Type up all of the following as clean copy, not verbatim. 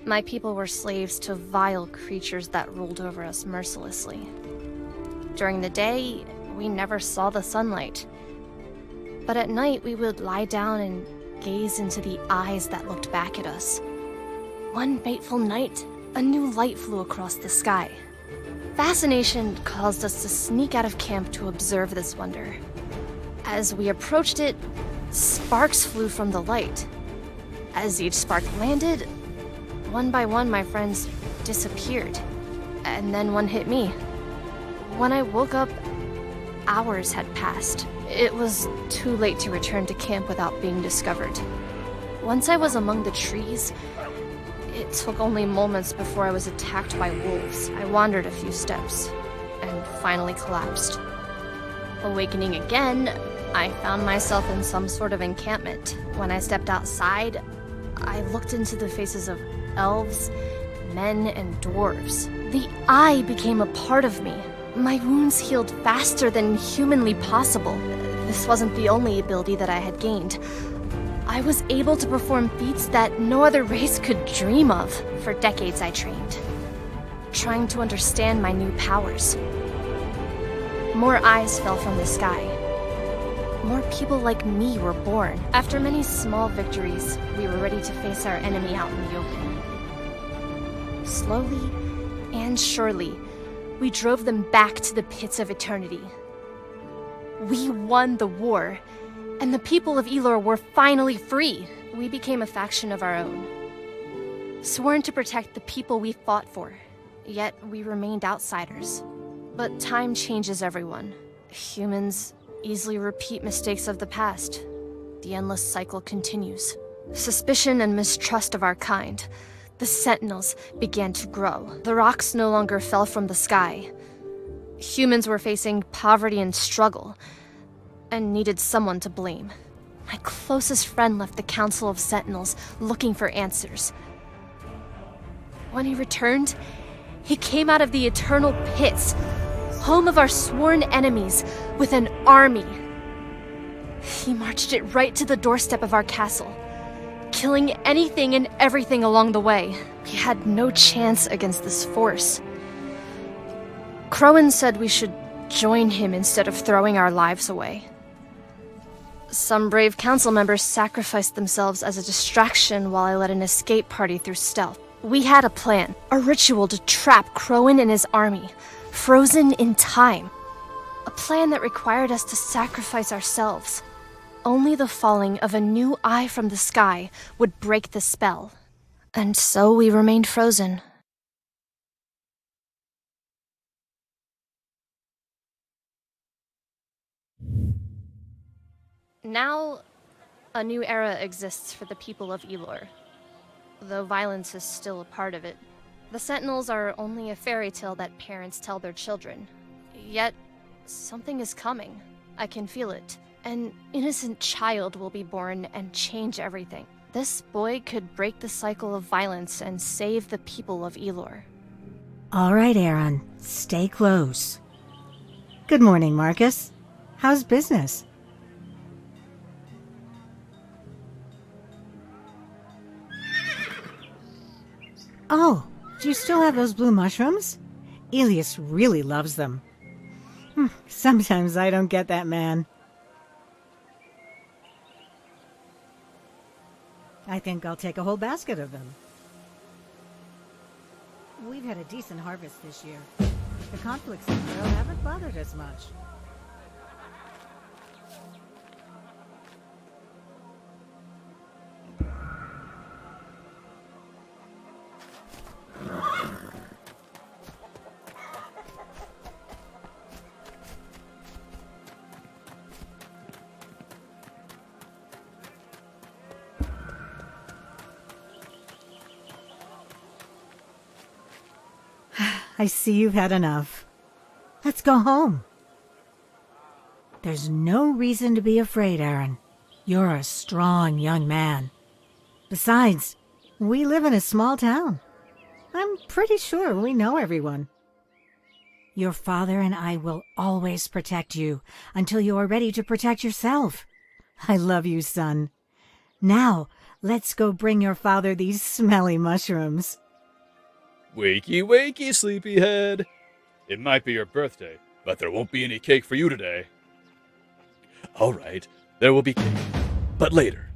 My people were slaves to vile creatures that ruled over us mercilessly. During the day, we never saw the sunlight. But at night, we would lie down and gaze into the eyes that looked back at us. One fateful night, a new light flew across the sky. Fascination caused us to sneak out of camp to observe this wonder. As we approached it, sparks flew from the light. As each spark landed, one by one my friends disappeared, and then one hit me. When I woke up, hours had passed. It was too late to return to camp without being discovered. Once I was among the trees, it took only moments before I was attacked by wolves. I wandered a few steps, and finally collapsed. Awakening again, I found myself in some sort of encampment. When I stepped outside, I looked into the faces of elves, men, and dwarves. The eye became a part of me. My wounds healed faster than humanly possible. This wasn't the only ability that I had gained. I was able to perform feats that no other race could dream of. For decades I trained, trying to understand my new powers. More eyes fell from the sky. More people like me were born. After many small victories, we were ready to face our enemy out in the open. Slowly and surely, we drove them back to the pits of eternity. We won the war, and the people of Elor were finally free. We became a faction of our own, sworn to protect the people we fought for, yet we remained outsiders. But time changes everyone. Humans easily repeat mistakes of the past. The endless cycle continues. Suspicion and mistrust of our kind. The sentinels began to grow. The rocks no longer fell from the sky. Humans were facing poverty and struggle, and needed someone to blame. My closest friend left the Council of Sentinels looking for answers. When he returned, he came out of the eternal pits, home of our sworn enemies, with an army. He marched it right to the doorstep of our castle, killing anything and everything along the way. We had no chance against this force. Crowan said we should join him instead of throwing our lives away. Some brave council members sacrificed themselves as a distraction while I led an escape party through stealth. We had a plan, a ritual to trap Crowan and his army, frozen in time. A plan that required us to sacrifice ourselves. Only the falling of a new eye from the sky would break the spell. And so we remained frozen. Now, a new era exists for the people of Elor, though violence is still a part of it. The Sentinels are only a fairy tale that parents tell their children. Yet, something is coming. I can feel it. An innocent child will be born and change everything. This boy could break the cycle of violence and save the people of Elor. All right, Aron. Stay close. Good morning, Marcus. How's business? Oh, do you still have those blue mushrooms? Elias really loves them. Sometimes I don't get that man. I think I'll take a whole basket of them. We've had a decent harvest this year. The conflicts in the world haven't bothered us much. I see you've had enough. Let's go home. There's no reason to be afraid, Aron. You're a strong young man. Besides, we live in a small town. I'm pretty sure we know everyone. Your father and I will always protect you until you are ready to protect yourself. I love you, son. Now, Let's go bring your father these smelly mushrooms. Wakey, wakey, sleepyhead. It might be your birthday, but there won't be any cake for you today. All right, there will be cake, but later.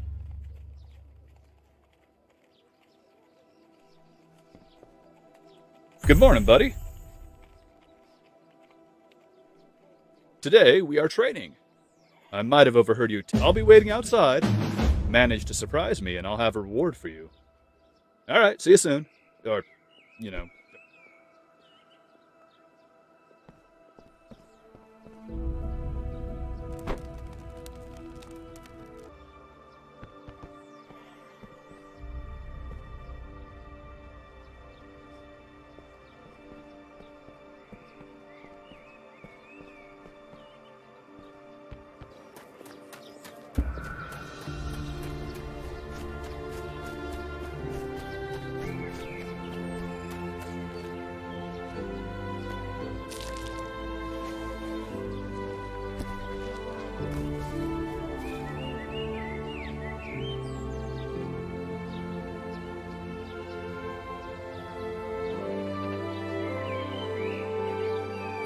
Good morning, buddy. Today, we are training. I might have overheard you. I'll be waiting outside. Manage to surprise me, and I'll have a reward for you. All right, see you soon. Or, you know.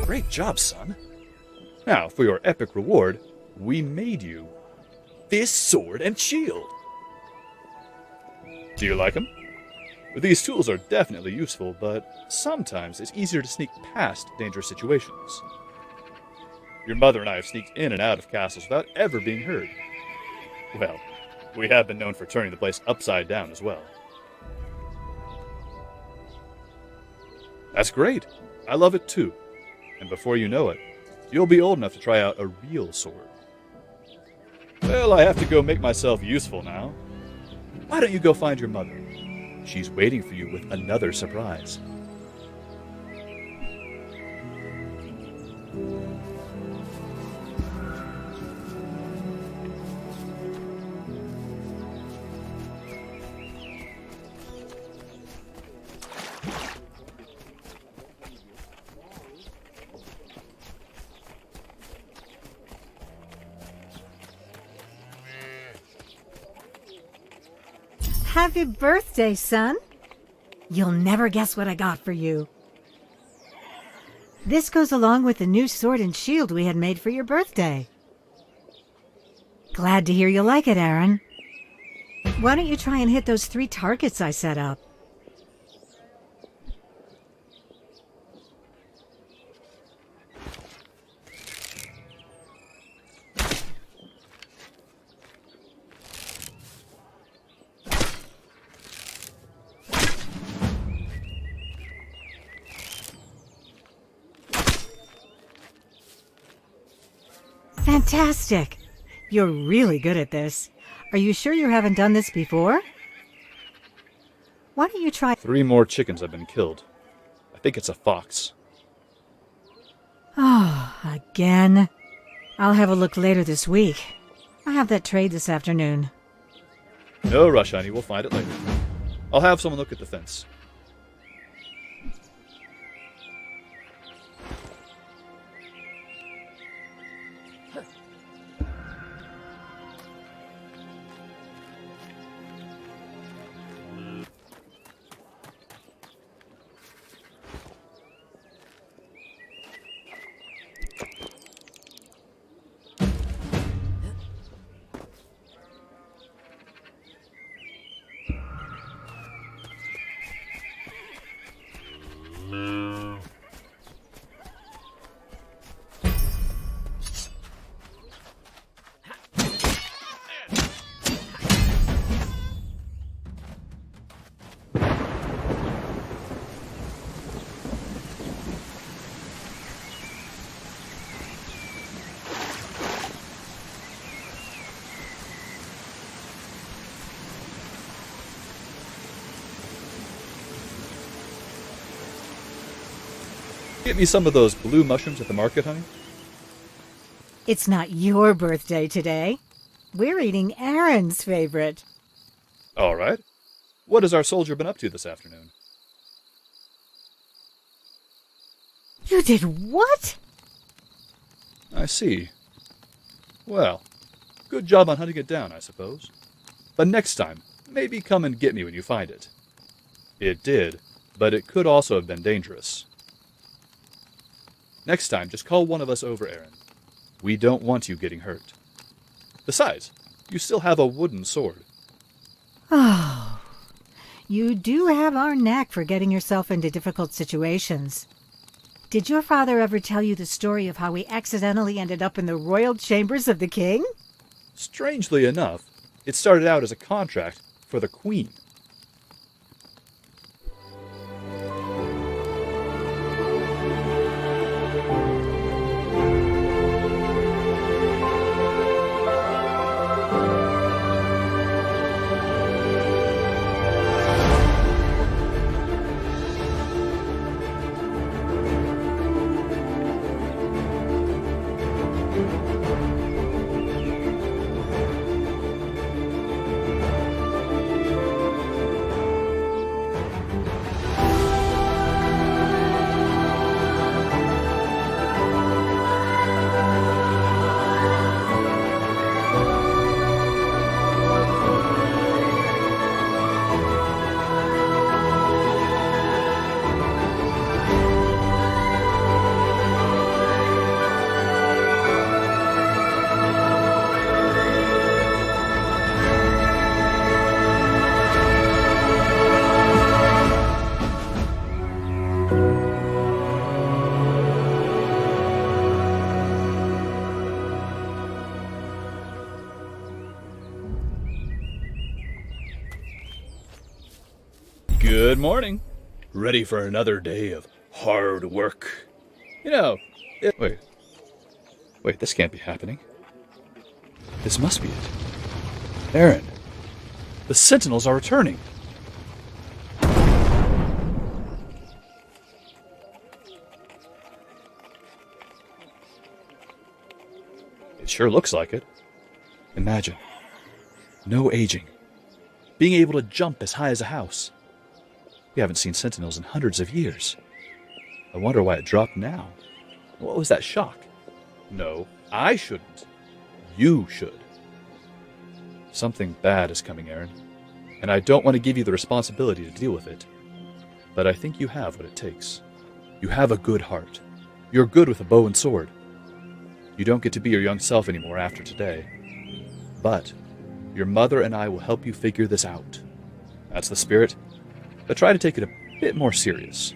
Great job, son. Now, for your epic reward, we made you this sword and shield. Do you like them? These tools are definitely useful, but sometimes it's easier to sneak past dangerous situations. Your mother and I have sneaked in and out of castles without ever being heard. Well, we have been known for turning the place upside down as well. That's great. I love it too. And before you know it, you'll be old enough to try out a real sword. Well, I have to go make myself useful now. Why don't you go find your mother? She's waiting for you with another surprise. Happy birthday, son. You'll never guess what I got for you. This goes along with the new sword and shield we had made for your birthday. Glad to hear you like it, Aaron. Why don't you try and hit those 3 targets I set up? Fantastic! You're really good at this. Are you sure you haven't done this before? Why don't you try... 3 more chickens have been killed. I think it's a fox. Oh, again? I'll have a look later this week. I have that trade this afternoon. No rush, honey. We'll find it later. I'll have someone look at the fence. Get me some of those blue mushrooms at the market, honey? It's not your birthday today. We're eating Aaron's favorite. All right. What has our soldier been up to this afternoon? You did what? I see. Well, good job on hunting it down, I suppose. But next time, maybe come and get me when you find it. It did, but it could also have been dangerous. Next time, just call one of us over, Aaron. We don't want you getting hurt. Besides, you still have a wooden sword. Oh, you do have our knack for getting yourself into difficult situations. Did your father ever tell you the story of how we accidentally ended up in the royal chambers of the king? Strangely enough, it started out as a contract for the Queen. Good morning. Ready for another day of hard work? Wait, this can't be happening. This must be it. Aaron, the sentinels are returning. It sure looks like it. Imagine. No aging. Being able to jump as high as a house. We haven't seen sentinels in hundreds of years. I wonder why it dropped now. What was that shock? No, I shouldn't. You should. Something bad is coming, Aaron, and I don't want to give you the responsibility to deal with it. But I think you have what it takes. You have a good heart. You're good with a bow and sword. You don't get to be your young self anymore after today. But your mother and I will help you figure this out. That's the spirit. But try to take it a bit more serious.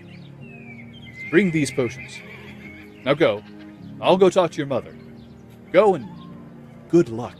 Bring these potions. Now go. I'll go talk to your mother. Go and good luck.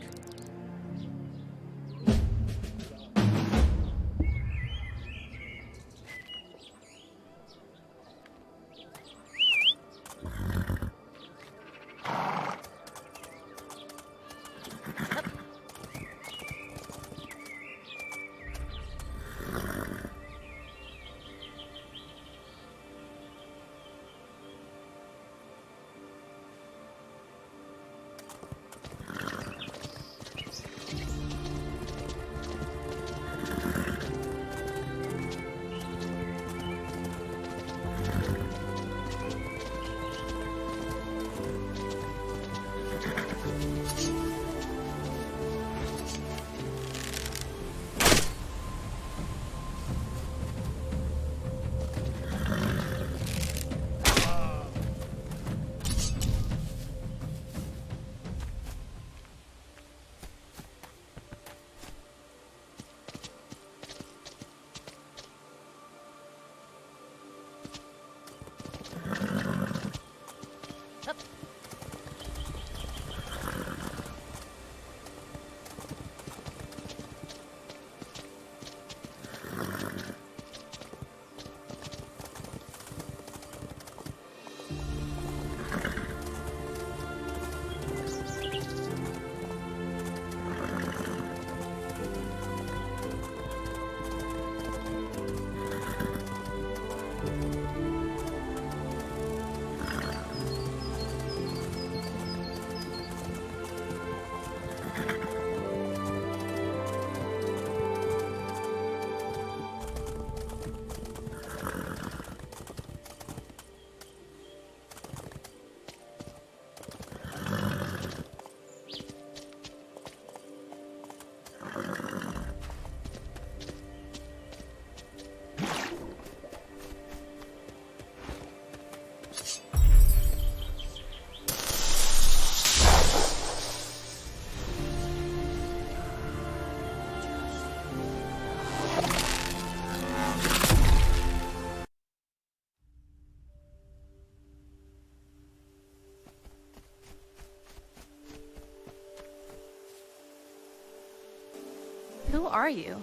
are you?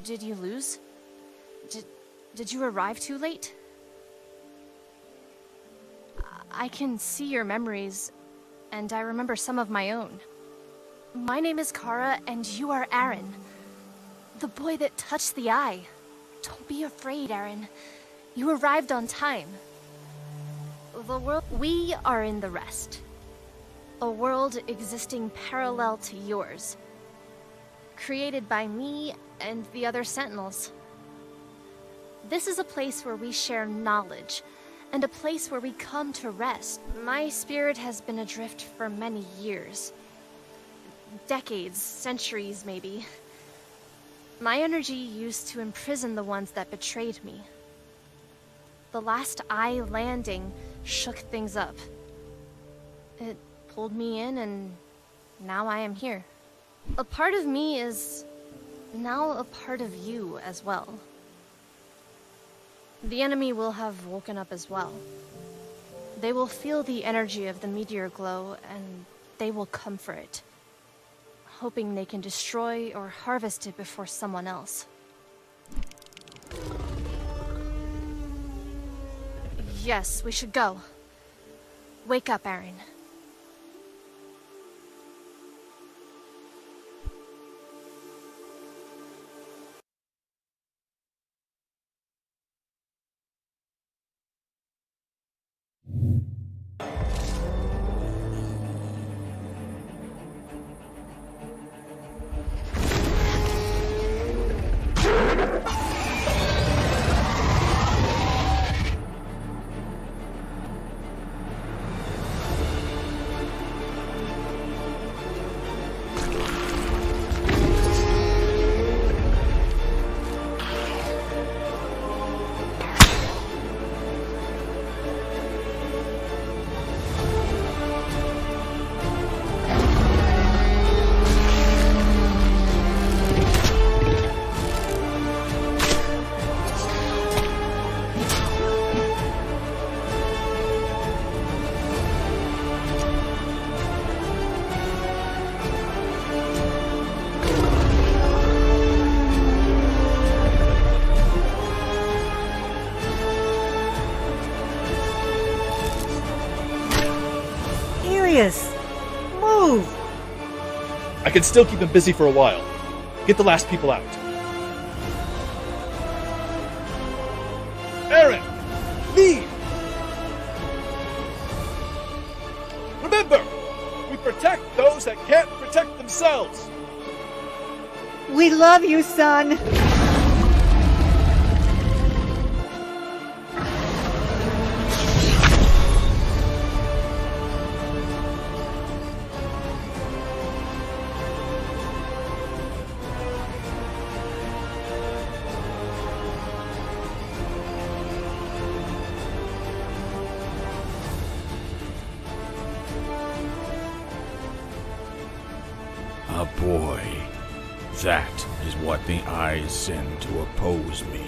Did you lose? Did you arrive too late? I can see your memories, and I remember some of my own. My name is Cara, and you are Aaron. The boy that touched the eye. Don't be afraid, Aaron. You arrived on time. We are in the rest. A world existing parallel to yours. Created by me and the other sentinels. This is a place where we share knowledge, and a place where we come to rest. My spirit has been adrift for many years. Decades, centuries maybe. My energy used to imprison the ones that betrayed me. The last eye landing shook things up. It pulled me in, and now I am here. A part of me is now a part of you as well. The enemy will have woken up as well. They will feel the energy of the meteor glow, and they will come for it, hoping they can destroy or harvest it before someone else. Yes, we should go. Wake up, Aaron. Move! I can still keep them busy for a while. Get the last people out. Aaron! Leave! Remember! We protect those that can't protect themselves! We love you, son! A boy. That is what the eyes send to oppose me.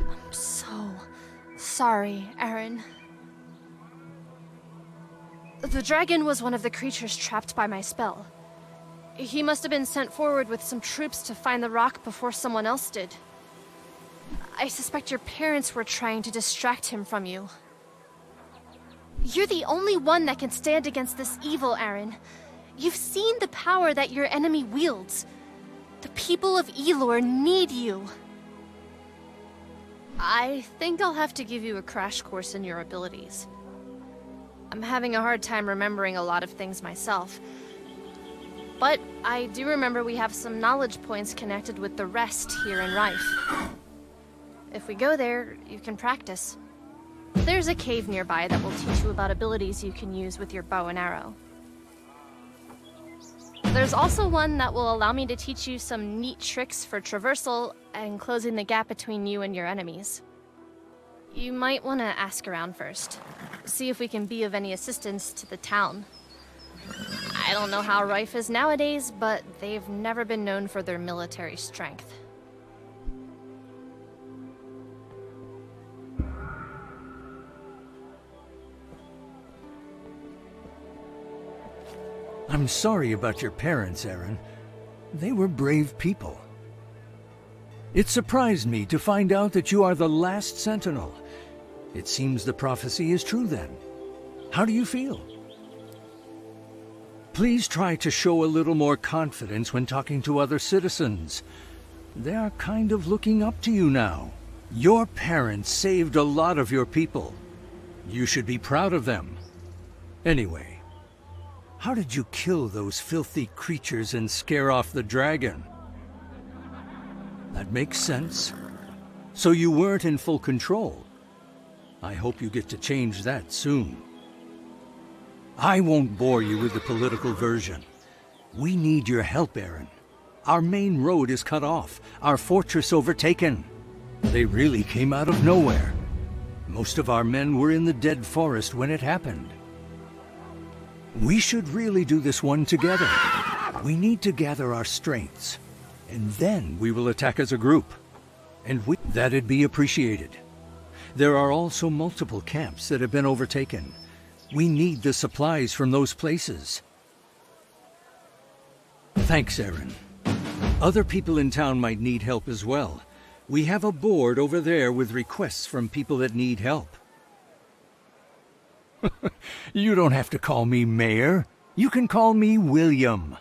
I'm so sorry, Aaron. The dragon was one of the creatures trapped by my spell. He must have been sent forward with some troops to find the rock before someone else did. I suspect your parents were trying to distract him from you. You're the only one that can stand against this evil, Aaron. You've seen the power that your enemy wields. The people of Elor need you. I think I'll have to give you a crash course in your abilities. I'm having a hard time remembering a lot of things myself. But I do remember we have some knowledge points connected with the rest here in Rife. If we go there, you can practice. There's a cave nearby that will teach you about abilities you can use with your bow and arrow. There's also one that will allow me to teach you some neat tricks for traversal and closing the gap between you and your enemies. You might want to ask around first. See if we can be of any assistance to the town. I don't know how Rife is nowadays, but they've never been known for their military strength. I'm sorry about your parents, Aaron. They were brave people. It surprised me to find out that you are the last sentinel. It seems the prophecy is true then. How do you feel? Please try to show a little more confidence when talking to other citizens. They are kind of looking up to you now. Your parents saved a lot of your people. You should be proud of them. Anyway, how did you kill those filthy creatures and scare off the dragon? That makes sense. So you weren't in full control. I hope you get to change that soon. I won't bore you with the political version. We need your help, Aaron. Our main road is cut off, our fortress overtaken. They really came out of nowhere. Most of our men were in the dead forest when it happened. We should really do this one together. We need to gather our strengths, and then we will attack as a group. And that'd be appreciated. There are also multiple camps that have been overtaken. We need the supplies from those places. Thanks, Aaron. Other people in town might need help as well. We have a board over there with requests from people that need help. You don't have to call me Mayor. You can call me William.